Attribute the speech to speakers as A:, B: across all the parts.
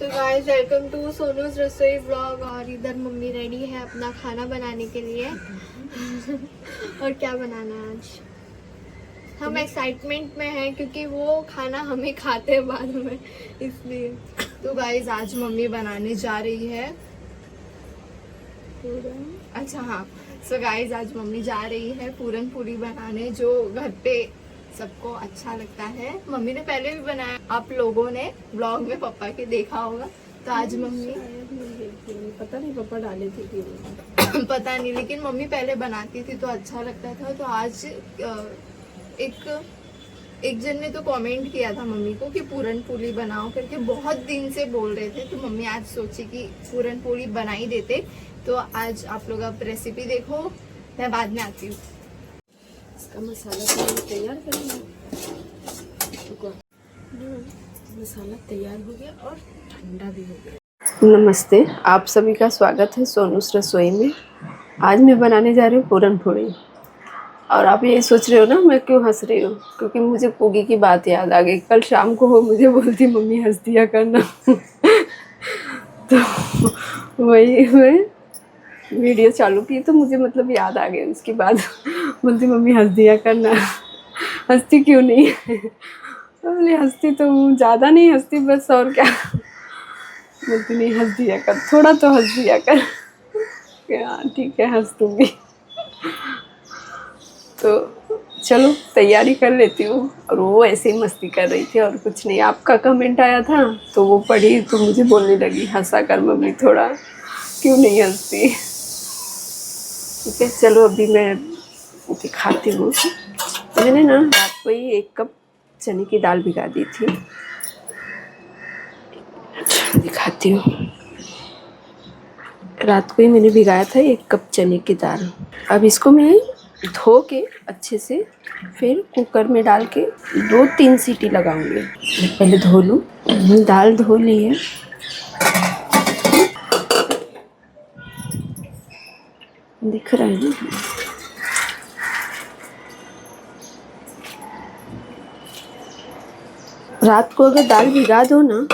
A: So guys welcome to सोनूज रसोई vlog. और इधर मम्मी रेडी है अपना खाना बनाने के लिए। और क्या बनाना है आज? हम एक्साइटमेंट में हैं क्योंकि वो खाना हमें खाते हैं बाद में, इसलिए।
B: तो गाइस आज मम्मी बनाने जा रही है अच्छा हाँ। सो गाइस आज मम्मी जा रही है पूरन पूरी बनाने, जो घर पे सबको अच्छा लगता है। मम्मी ने पहले भी बनाया, आप लोगों ने ब्लॉग में पापा के देखा होगा। तो आज मम्मी
C: पता नहीं पापा डाले थे कि
B: पता नहीं, लेकिन मम्मी पहले बनाती थी तो अच्छा लगता था। तो आज एक जन ने तो कमेंट किया था मम्मी को कि पूरन पूरी बनाओ करके, बहुत दिन से बोल रहे थे। तो मम्मी आज सोची कि पूरन पूरी बना ही देते। तो आज आप लोग अब रेसिपी देखो, मैं बाद में आती हूँ।
C: इसका मसाला तो तैयार करेंगे। मसाला तैयार हो गया और ठंडा भी हो गया। नमस्ते, आप सभी का स्वागत है सोनूस रसोई में। आज मैं बनाने जा रही हूँ पूरन पूरी। और आप ये सोच रहे हो ना मैं क्यों हंस रही हूँ, क्योंकि मुझे पूगी की बात याद आ गई। कल शाम को वो मुझे बोलती मम्मी हंस दिया करना। तो वही मैं वीडियो चालू की तो मुझे मतलब याद आ गया। उसके बाद बोलती मम्मी हंस दिया करना। हंसती क्यों नहीं है? बोले हंसती तो ज़्यादा नहीं हंसती बस, और क्या। बोलती नहीं हंस दिया कर, थोड़ा तो हंस दिया कर। हाँ ठीक है, हंस दूँगी। तो चलो तैयारी कर लेती हूँ। और वो ऐसे ही मस्ती कर रही थी और कुछ नहीं। आपका कमेंट आया था तो वो पढ़ी तो मुझे बोलने लगी हंसा कर मम्मी थोड़ा, क्यों नहीं हंसती। ठीक है चलो अभी मैं दिखाती हूँ। मैंने ना रात को ही 1 कप चने की दाल भिगा दी थी। दिखाती हूँ, रात को ही मैंने भिगाया था 1 कप चने की दाल। अब इसको मैं धो के अच्छे से फिर कुकर में डाल के 2-3 सीटी लगाऊंगी। पहले धो लूँ। दाल धो ली है। दिख रहा है ना? रात को अगर दाल भिगा दो ना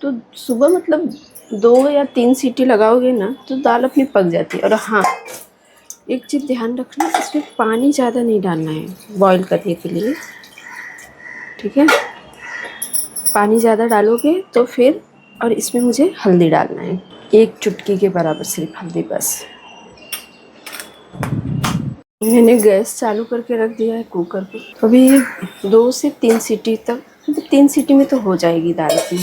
C: तो सुबह मतलब 2 या 3 सीटी लगाओगे ना तो दाल अपनी पक जाती है। और हाँ, एक चीज़ ध्यान रखना, इसमें पानी ज़्यादा नहीं डालना है बॉईल करने के लिए। ठीक है, पानी ज़्यादा डालोगे तो फिर, और इसमें मुझे हल्दी डालना है 1 चुटकी के बराबर, सिर्फ हल्दी बस। मैंने गैस चालू करके रख दिया है कुकर पे। अभी 2 से 3 सीटी तक, 3 सीटी में तो हो जाएगी दाल की।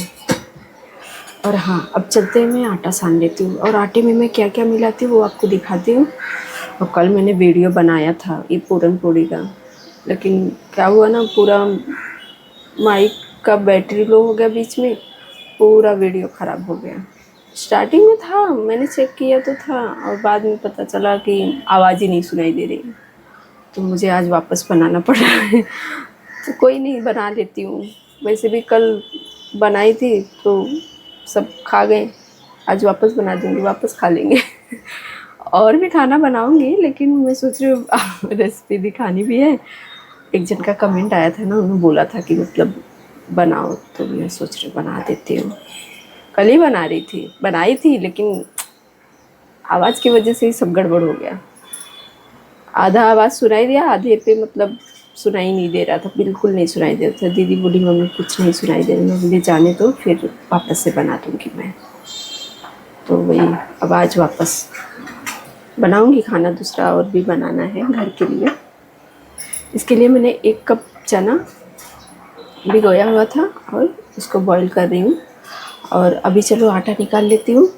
C: और हाँ, अब चलते हैं, मैं आटा सान लेती हूँ। और आटे में मैं क्या क्या मिलाती हूँ वो आपको दिखाती हूँ। और कल मैंने वीडियो बनाया था ये पूरन पूरी का, लेकिन क्या हुआ ना, पूरा माइक का बैटरी लो हो गया बीच में, पूरा वीडियो ख़राब हो गया। स्टार्टिंग में था, मैंने चेक किया तो था, और बाद में पता चला कि आवाज़ ही नहीं सुनाई दे रही। तो मुझे आज वापस बनाना पड़ रहा है। तो कोई नहीं, बना लेती हूँ। वैसे भी कल बनाई थी तो सब खा गए, आज वापस बना दूँगी, वापस खा लेंगे। और भी खाना बनाऊँगी, लेकिन मैं सोच रही हूँ रेसिपी दिखानी भी है। एक जन का कमेंट आया था ना, उन्होंने बोला था कि मतलब बनाओ, तो मैं सोच रही बना देती हूँ। कल ही बनाई थी, लेकिन आवाज़ की वजह से ही सब गड़बड़ हो गया। आधा आवाज़ सुनाई दिया, आधे पे मतलब सुनाई नहीं दे रहा था, बिल्कुल नहीं सुनाई दे रहा था। दीदी बोली मम्मी कुछ नहीं सुनाई दे रहा, मुझे जाने दो, फिर वापस से बना दूँगी मैं। तो वही अब आज वापस बनाऊँगी खाना, दूसरा और भी बनाना है घर के लिए। इसके लिए मैंने 1 कप चना भिगोया हुआ था और उसको बॉईल कर रही हूँ। और अभी चलो आटा निकाल लेती हूँ,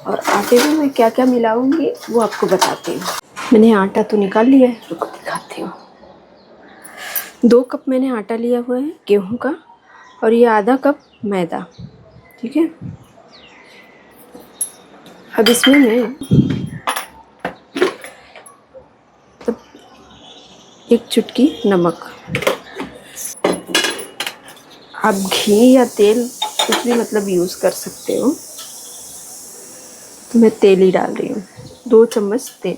C: और आटे में मैं क्या क्या मिलाऊंगी वो आपको बताती हूँ। मैंने आटा तो निकाल लिया है, रुको दिखाती हूँ। 2 कप मैंने आटा लिया हुआ है गेहूँ का, और ये आधा कप मैदा। ठीक है, अब इसमें मैं 1 चुटकी नमक, आप घी या तेल कुछ भी मतलब यूज़ कर सकते हो। तो मैं तेल ही डाल रही हूँ, 2 चम्मच तेल।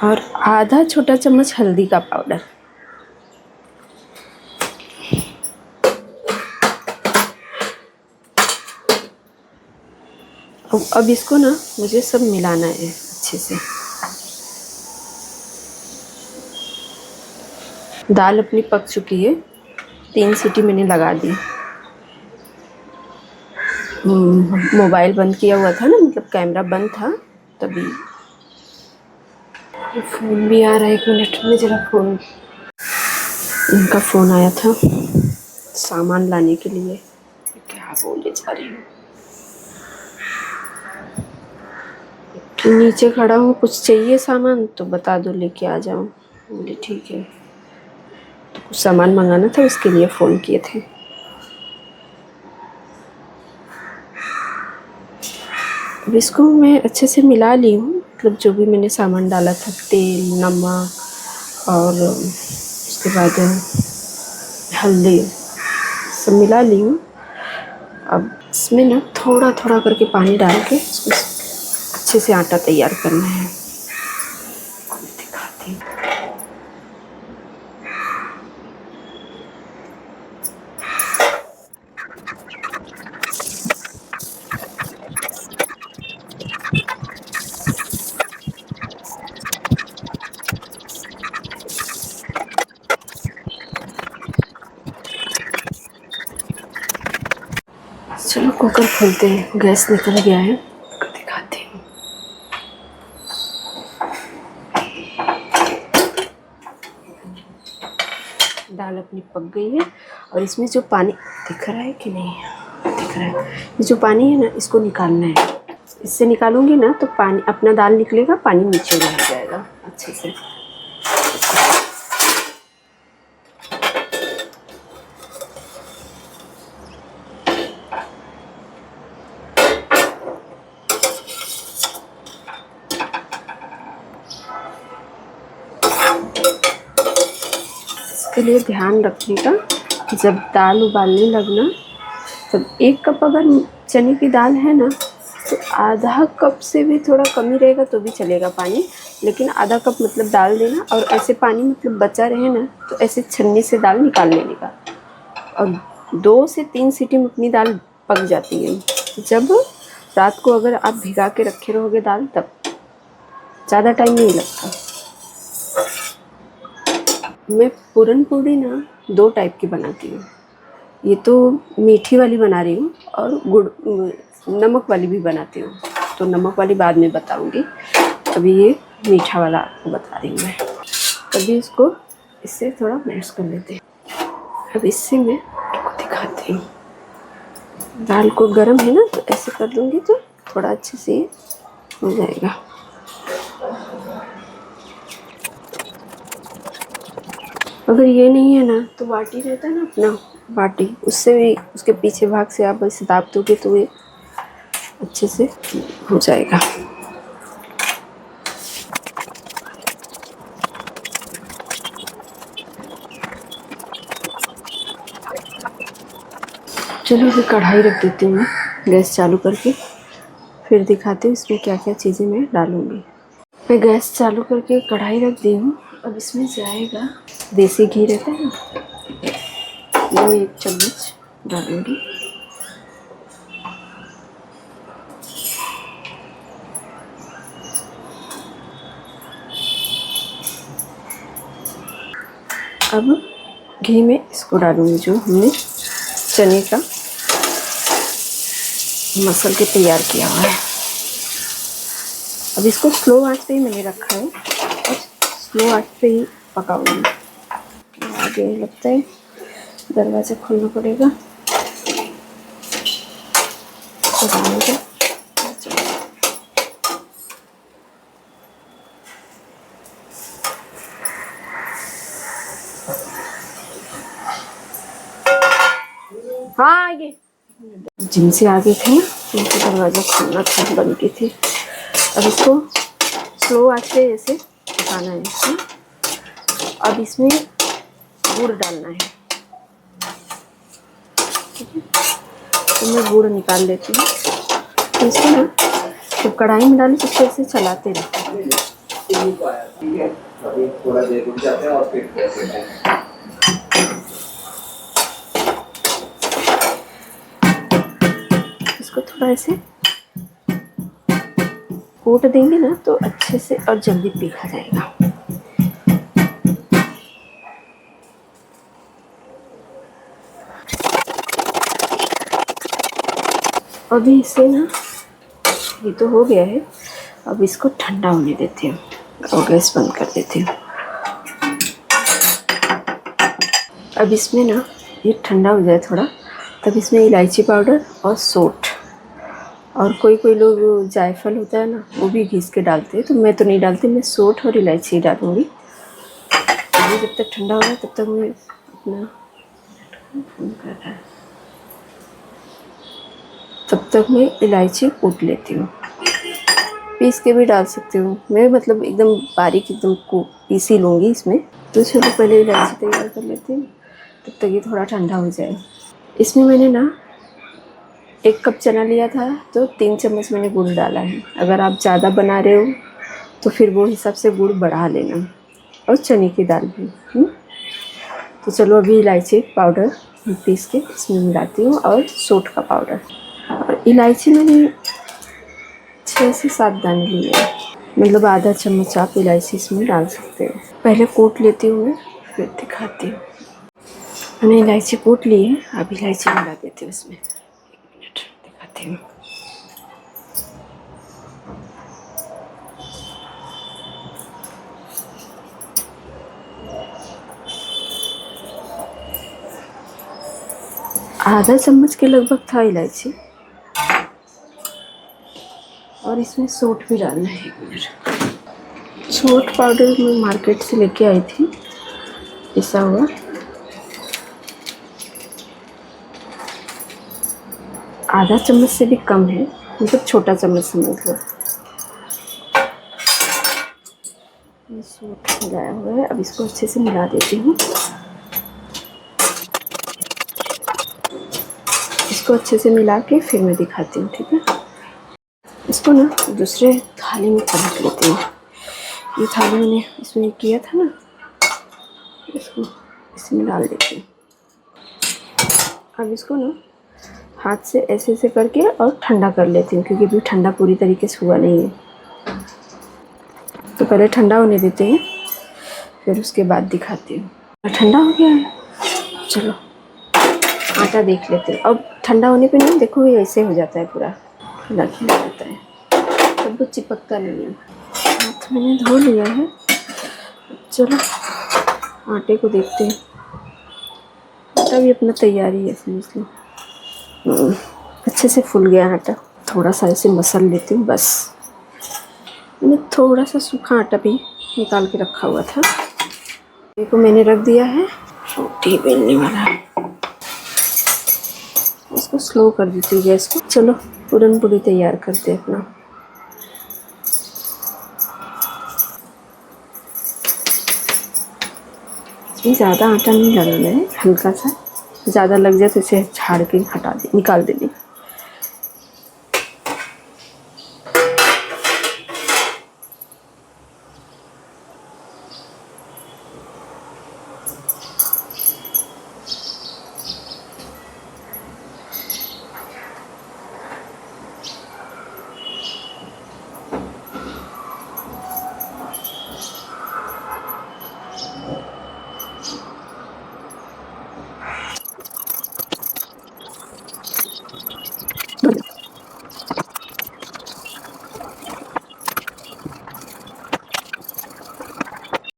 C: और आधा छोटा चम्मच हल्दी का पाउडर। अब इसको ना मुझे सब मिलाना है अच्छे से। दाल अपनी पक चुकी है, 3 सीटी मैंने लगा दी। मोबाइल बंद किया हुआ था ना, मतलब कैमरा बंद था तभी। फ़ोन भी आ रहा है, 1 मिनट में ज़रा फ़ोन, इनका फ़ोन आया था सामान लाने के लिए। क्या बोले जा रही हूँ, नीचे खड़ा हूँ, कुछ चाहिए सामान तो बता दो लेके आ जाऊँ। बोले ठीक है, तो कुछ सामान मंगाना था उसके लिए फ़ोन किए थे। अब इसको मैं अच्छे से मिला ली हूँ, मतलब जो भी मैंने सामान डाला था, तेल, नमक और उसके बाद हल्दी, सब मिला ली हूँ। अब इसमें ना थोड़ा थोड़ा करके पानी डाल के इसको अच्छे से आटा तैयार करना है। दिखाती हूँ। चलो कुकर खोलते हैं, गैस निकल गया है, दिखाती हूँ। दाल अपनी पक गई है और इसमें जो पानी दिख रहा है कि नहीं, दिख रहा है, ये जो पानी है ना इसको निकालना है। इससे निकालूंगी ना तो पानी अपना दाल निकलेगा, पानी नीचे रह जाएगा अच्छे से। इसके लिए ध्यान रखने का, जब दाल उबालने लगना तब 1 कप अगर चने की दाल है ना तो आधा कप से भी थोड़ा कम ही रहेगा तो भी चलेगा पानी, लेकिन आधा कप मतलब डाल देना। और ऐसे पानी मतलब बचा रहे ना तो ऐसे छन्नी से दाल निकाल लेने का। और 2 से 3 सीटी में अपनी दाल पक जाती है। जब रात को अगर आप भिगा के रखे रहोगे दाल तब ज़्यादा टाइम नहीं लगता। मैं पूरन पूड़ी ना 2 टाइप की बनाती हूँ। ये तो मीठी वाली बना रही हूँ और गुड़ नमक वाली भी बनाती हूँ, तो नमक वाली बाद में बताऊँगी। अभी ये मीठा वाला आपको बता रही हूँ मैं। अभी इसको इससे थोड़ा मैश कर लेते हैं। अब इससे मैं आपको दिखाती हूँ। दाल को गर्म है ना तो ऐसे कर दूँगी तो थोड़ा अच्छे से हो जाएगा। अगर ये नहीं है ना तो बाटी रहता है ना अपना बाटी, उससे भी उसके पीछे भाग से आप ऐसे दाब दोगे तो ये अच्छे से हो जाएगा। चलो अभी कढ़ाई रख देती हूँ मैं गैस चालू करके, फिर दिखाती हूँ इसमें क्या क्या चीज़ें मैं डालूँगी। मैं गैस चालू करके कढ़ाई रख दी हूँ। अब इसमें जाएगा देसी घी रहता है ना, वो 1 चम्मच डालूँगी। अब घी में इसको डालूँगी जो हमने चने का मसल के तैयार किया हुआ है। अब इसको स्लो आंच पे ही मैंने रखा है और स्लो आंच पे ही पकाऊंगी। आगे लगता है दरवाज़ा खोलना पड़ेगा। हाँ आगे जिनसे आगे थे उनका दरवाज़ा खोलना था, बंद की थी। अब इसको स्लो आंच पे ऐसे पकाना है। अब इसमें गुड़ डालना है, ठीक है। तो मैं गुड़ निकाल लेती हूँ। तो इसको ना जब कढ़ाई में डालें तो ऐसे चलाते रहते हैं। इसको थोड़ा ऐसे कूट देंगे ना तो अच्छे से और जल्दी पिघल जाएगा। अभी इसे ना, ये तो हो गया है, अब इसको ठंडा होने देते हैं और गैस बंद कर देते हैं। अब इसमें ना ये ठंडा हो जाए थोड़ा, तब इसमें इलायची पाउडर और सौंठ, और कोई कोई लोग जायफल होता है ना वो भी घिस के डालते हैं, तो मैं तो नहीं डालती, मैं सौंठ और इलायची डालूँगी। ये जब तक ठंडा हो रहा है तब तक मैं अपना फोन कर रहा है, तब तक मैं इलायची कूट लेती हूँ। पीस के भी डाल सकती हूँ मैं, मतलब एकदम बारीक एकदम को पीस ही लूँगी इसमें। तो चलो पहले इलायची तैयार कर लेती हूँ, तब तक ये थोड़ा ठंडा हो जाए। इसमें मैंने ना 1 कप चना लिया था तो 3 चम्मच मैंने गुड़ डाला है। अगर आप ज़्यादा बना रहे हो तो फिर वो हिसाब से गुड़ बढ़ा लेना, और चने की दाल भी। तो चलो अभी इलायची पाउडर पीस के इसमें मिलाती हूँ, और सौंठ का पाउडर। और इलायची मैंने 6 से 7 दाने लिए, मतलब आधा चम्मच आप इलायची इसमें डाल सकते हो। पहले कूट लेती हूँ मैं, फिर दिखाती हूँ। मैंने इलायची कूट ली है, अब इलायची मिला देती हूँ इसमें। 1 मिनट दिखाती हूँ। आधा चम्मच के लगभग था इलायची, और इसमें सौंठ भी डालना है। 1 मिनट। सौंठ पाउडर मैं मार्केट से लेके आई थी पिसा हुआ। आधा चम्मच से भी कम है, मतलब छोटा चम्मच समझ लो। सौंठ मिलाया हुआ है, अब इसको अच्छे से मिला देती हूँ। इसको अच्छे से मिला के फिर मैं दिखाती हूँ, ठीक है। इसको ना दूसरे थाली में पलट लेती हूँ। ये थाली मैंने इसमें किया था ना, इसको इसमें डाल देती हूँ। अब इसको ना हाथ से ऐसे ऐसे करके और ठंडा कर लेती हूँ, क्योंकि अभी ठंडा पूरी तरीके से हुआ नहीं है। तो पहले ठंडा होने देते हैं, फिर उसके बाद दिखाती हूँ। ठंडा हो गया है, चलो आटा देख लेते हैं। अब ठंडा होने पे ना देखो ये ऐसे हो जाता है, पूरा खिला खिला जाता है, तब वो चिपकता नहीं है। हाथ मैंने धो लिया है, चलो आटे को देखते हैं। आटा भी अपना तैयारी है समझ लो। अच्छे से फूल गया आटा, थोड़ा सा ऐसे मसल लेती हूँ बस। मैंने थोड़ा सा सूखा आटा भी निकाल के रखा हुआ था, देखो मैंने रख दिया है। रोटी बेलने वाला है, इसको स्लो कर देती हूँ गैस को। चलो पूरन पूरी तैयार करते हैं अपना। इसमें ज़्यादा आटा नहीं लगाना है, हल्का सा, ज़्यादा लग जाए तो इसे झाड़ के हटा दे, निकाल देंगे।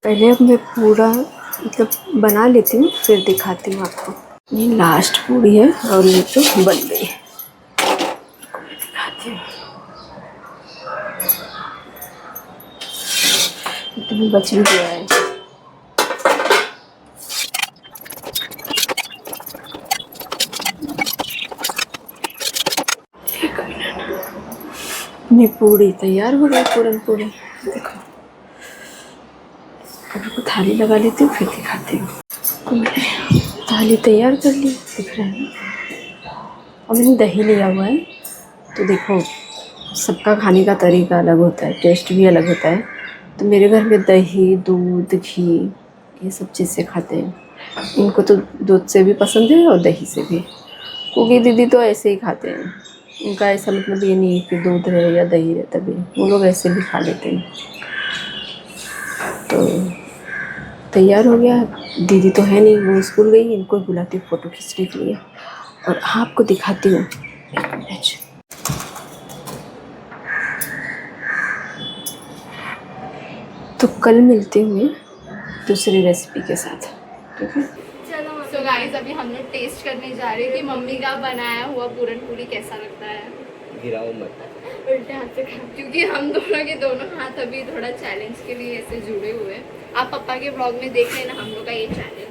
C: पहले अब मैं पूरा मतलब बना लेती हूँ, फिर दिखाती हूँ आपको। ये लास्ट पूरी है और ये तो बन गई है, दिखाती हूँ। इतनी बच भी गया है। अपनी पूरी तैयार हो गई, पूरन पूरी। देखो अभी को थाली लगा लेती हूँ, फिर दिखाती हूँ। थाली तैयार कर ली, दिख रहा है ना। और मैंने दही लिया हुआ है, तो देखो सबका खाने का तरीका अलग होता है, टेस्ट भी अलग होता है। तो मेरे घर में दही, दूध, घी ये सब चीज़ से खाते हैं। इनको तो दूध से भी पसंद है और दही से भी। कुकी दीदी तो ऐसे ही खाते हैं, उनका ऐसा मतलब ये नहीं है कि दूध रहे या दही रहे, तभी वो लोग ऐसे भी खा लेते हैं। तो तैयार हो गया, दीदी तो है नहीं, वो स्कूल गई, इनको बुलाती हूँ फ़ोटो खींचने के लिए। और आपको दिखाती हूँ, एक मिनट। तो कल मिलती हूँ मैं दूसरी रेसिपी के साथ, ठीक है।
A: चलो
B: सो गाइस अभी हम लोग टेस्ट करने जा रहे हैं कि मम्मी का बनाया हुआ पूरन पूरी कैसा लगता है।
D: गिराओ मत।
A: उल्टे हाथ से खा।
B: क्योंकि हम दोनों के दोनों हाथ अभी थोड़ा चैलेंज के लिए ऐसे जुड़े हुए हैं। आप पापा के ब्लॉग में देख लेना हम लोग का ये चैलेंज।